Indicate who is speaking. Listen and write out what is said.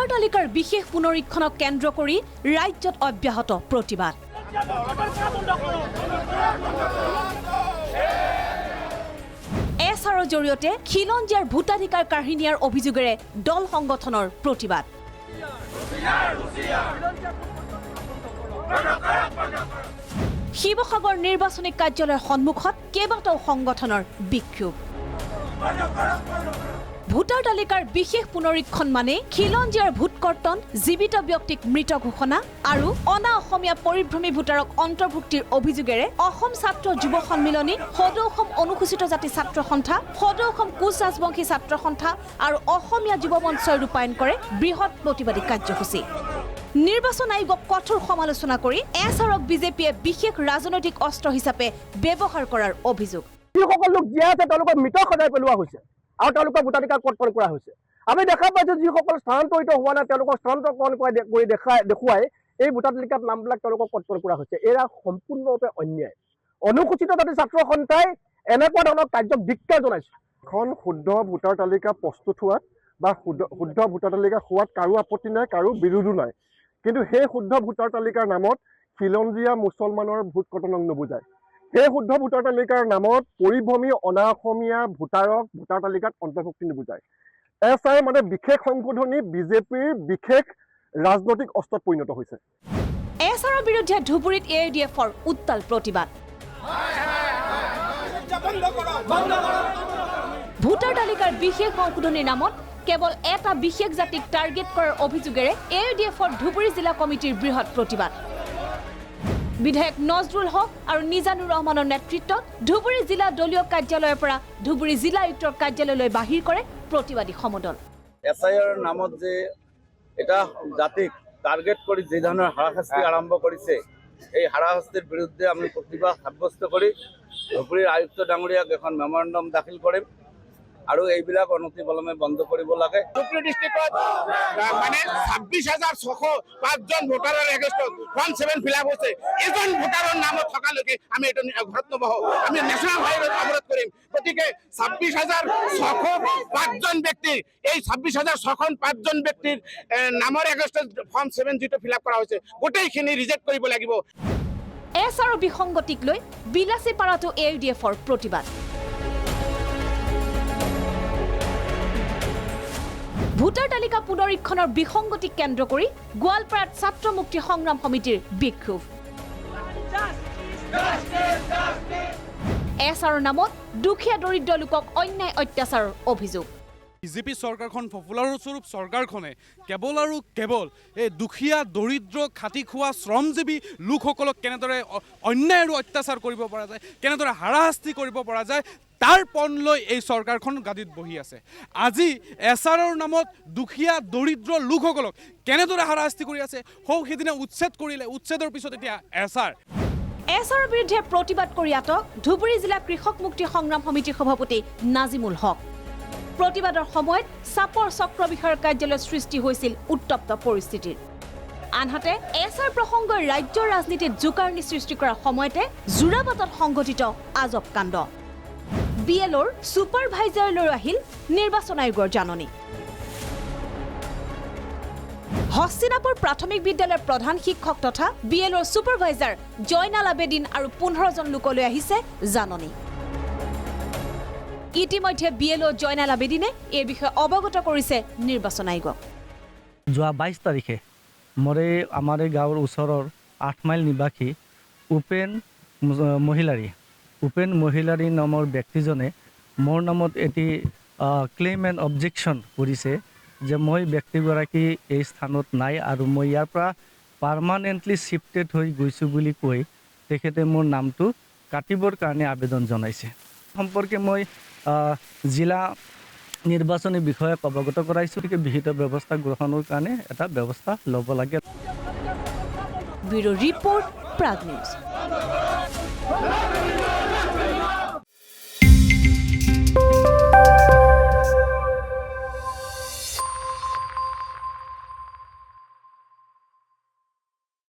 Speaker 1: Voter তালিকাৰ বিশেষ পুনৰীক্ষণক কেন্দ্ৰ কৰি ৰাজ্যত অব্যাহত প্ৰতিবাদ। এছআৰৰ জৰিয়তে খিলঞ্জীয়াৰ ভোটাধিকাৰ কাঢ়ি নিয়াৰ অভিযোগেৰে দল সংগঠনৰ প্ৰতিবাদ। শিৱসাগৰ নিৰ্বাচনী কাৰ্যালয়ৰ সন্মুখত কেইবাটাও সংগঠনৰ বিক্ষোভ। ভোটাৰ তালিকাৰ বিশেষ পুনৰীক্ষণ মানে খিলঞ্জীয়াৰ ভোট কৰ্তন, জীৱিত ব্যক্তিক মৃত ঘোষণা আৰু অনা অসমীয়া পৰিভ্ৰমী ভোটাৰক অন্তৰ্ভুক্তিৰ অভিযোগেৰে অসম ছাত্ৰ যুৱ সন্মিলনী, সদৌ অসম অনুসূচিত জাতি ছাত্ৰ সন্থা, সদৌ অসম কোচ ৰাজবংশী ছাত্ৰ সন্থা আৰু অসমীয়া যুৱ মঞ্চই ৰূপায়ণ কৰে বৃহৎ প্ৰতিবাদী কাৰ্যসূচী। নিৰ্বাচন আয়োগক কঠোৰ সমালোচনা কৰি এছআৰক বিজেপিয়ে বিশেষ ৰাজনৈতিক অস্ত্ৰ হিচাপে ব্যৱহাৰ কৰাৰ অভিযোগ।
Speaker 2: যিসকল লোক জীয়াই আছে তেওঁলোকক মৃত সজাই পেলোৱা হৈছে আৰু তেওঁলোকৰ ভোটাধিকাৰ কৰ্তন কৰা হৈছে। আমি দেখা পাইছোঁ যিসকল স্থানান্তৰিত হোৱা নাই তেওঁলোকক স্থানান্তৰকৰণ কৰি দেখুৱাই এই ভোটাৰ তালিকাত নামবিলাক তেওঁলোকক কৰ্তন কৰা হৈছে। এয়া সম্পূৰ্ণৰূপে অন্যায়। অনুসূচিত জাতি ছাত্ৰ সন্থাই এনেকুৱা ধৰণৰ কাৰ্যক ধিক্কাৰ জনাইছে।
Speaker 3: এখন শুদ্ধ ভোটাৰ তালিকা প্ৰস্তুত হোৱাত বা শুদ্ধ ভোটাৰ তালিকা হোৱাত কাৰো আপত্তি নাই, কাৰো বিৰোধো নাই। কিন্তু সেই শুদ্ধ ভোটাৰ তালিকাৰ নামত খিলঞ্জীয়া মুছলমানৰ ভোট কৰ্তনক নুবুজায়। সেই শুদ্ধ ভোটাৰ তালিকাৰ নামত পৰিভ্ৰমী অনা অসমীয়া ভোটাৰক ভোটাৰ তালিকাত অন্তৰ্ভুক্তি নুবুজায়। এছআই মানে বিশেষ সংশোধনী বিজেপিৰ বিশেষ ৰাজনৈতিক অস্ত্ৰত পৰিণত হৈছে।
Speaker 1: এছআৰৰ বিৰুদ্ধে ধুবুৰীত AUDFৰ উত্তাল প্ৰতিবাদ। ভোটাৰ তালিকাৰ বিশেষ সংশোধনীৰ নামত কেৱল এটা বিশেষ জাতিক টাৰ্গেট কৰাৰ অভিযোগেৰে AUDFৰ ধুবুৰী জিলা কমিটিৰ বৃহৎ প্ৰতিবাদ। বিধায়ক নজৰুল হক আৰু নিজানুৰ ৰহমানৰ নেতৃত্বত ধুবুৰী জিলা দলীয় কাৰ্যালয়ৰ পৰা ধুবুৰী জিলা আয়ুক্তৰ কাৰ্যালয়লৈ বাহিৰ কৰে প্ৰতিবাদী সমদল।
Speaker 4: এছআইৰ নামত যে এটা জাতিক টাৰ্গেট কৰি যে ধৰণৰ হাৰাশাস্তি আৰম্ভ কৰিছে, এই হাৰাশাস্তিৰ বিৰুদ্ধে আমি প্ৰতিবাদ সাব্যস্ত কৰি ধুবুৰীৰ আয়ুক্ত ডাঙৰীয়াক এখন মেমৰেণ্ডাম দাখিল কৰিম আৰু এইবিলাক অনতিপলমে বন্ধ কৰিব লাগে।
Speaker 5: ধুবুৰী ডিষ্ট্ৰিক্টত মানে 26,605 জন ভোটাৰৰ এগেইনষ্টত ফৰ্ম 7 ফিল আপ হৈছে। এজন ভোটাৰৰ নামত থকালৈকে আমি এইটো ঘৰত নবহো, আমি নেশ্যনেল হাইৱেত অৱৰোধ কৰিম। গতিকে 26,605 জন ব্যক্তিৰ এই 26,605 জন ব্যক্তিৰ নামৰ এগেইনষ্টত ফৰ্ম 7 যিটো ফিল আপ কৰা হৈছে গোটেইখিনি ৰিজেক্ট কৰিব লাগিব।
Speaker 1: এছআৰৰ বিসংগতিক লৈ বিলাসী পাৰাটো AUDFৰ প্ৰতিবাদ। ভোটাৰ তালিকা পুনৰীক্ষণৰ বিসংগতিক কেন্দ্ৰ কৰি গোৱালপাৰাত ছাত্ৰ মুক্তি সংগ্ৰাম সমিতিৰ বিক্ষোভ। এছআৰৰ নামত দুখীয়া দৰিদ্ৰ লোকক অন্যায় অত্যাচাৰৰ অভিযোগ।
Speaker 6: বিজেপি চৰকাৰখন পপুলাৰস্বৰূপ চৰকাৰখনে কেৱল আৰু কেৱল এই দুখীয়া দৰিদ্ৰ খাটি খোৱা শ্ৰমজীৱী লোকসকলক কেনেদৰে অন্যায় আৰু অত্যাচাৰ কৰিব পৰা যায়, কেনেদৰে হাৰাশাস্তি কৰিব পৰা যায় তাৰ পণ লৈ এই চৰকাৰখন গাদীত বহি আছে। আজি এছআৰৰ নামত দুখীয়া দৰিদ্ৰ লোকসকলক কেনেদৰে হাৰাশাস্তি কৰি আছে, সেইদিনা উচ্ছেদ কৰিলে, উচ্ছেদৰ পিছত এতিয়া
Speaker 1: এছআৰৰ বিৰুদ্ধে প্ৰতিবাদ কৰি আটক ধুবুৰী জিলা কৃষক মুক্তি সংগ্ৰাম সমিতিৰ সভাপতি নাজিমুল হক। প্ৰতিবাদৰ সময়ত চাপৰ চক্ৰ বিষয়াৰ কাৰ্যালয়ত সৃষ্টি হৈছিল উত্তপ্ত পৰিস্থিতিৰ। আনহাতে এছআৰ প্ৰসংগই ৰাজ্যৰ ৰাজনীতিত জোকাৰণি সৃষ্টি কৰাৰ সময়তে যোৰাবাটত সংঘটিত আজব কাণ্ড। BLOৰ ছুপাৰভাইজাৰলৈ আহিল নিৰ্বাচন আয়োগৰ জাননী। হস্তিনাপুৰ প্ৰাথমিক বিদ্যালয়ৰ প্ৰধান শিক্ষক তথা BLOৰ ছুপাৰভাইজাৰ জয়নাল আবেদিন আৰু 15 জন লোকলৈ আহিছে জাননী। ইতিমধ্যে BLO জয়নাল আবেদিনে এই বিষয়ে অৱগত কৰিছে নিৰ্বাচন আয়োগক।
Speaker 7: যোৱা 22 তাৰিখে আমাৰ এই গাঁৱৰ ওচৰৰ 8 মাইল নিবাসী উপেন মহিলাৰী নামৰ ব্যক্তিজনে মোৰ নামত এটি ক্লেইম এণ্ড অবজেকশ্যন কৰিছে যে মই ব্যক্তিগৰাকী এই স্থানত নাই আৰু মই ইয়াৰ পৰা পাৰ্মানেণ্টলি শিফটেড হৈ গৈছোঁ বুলি কৈ তেখেতে মোৰ নামটো কাটিবৰ কাৰণে আবেদন জনাইছে। সম্পৰ্কে মই জিলা নিৰ্বাচনী বিষয়াক অৱগত কৰাইছোঁ, গতিকে বিহিত ব্যৱস্থা গ্ৰহণৰ কাৰণে এটা ব্যৱস্থা ল'ব লাগে।
Speaker 1: Bureau report, Prag news.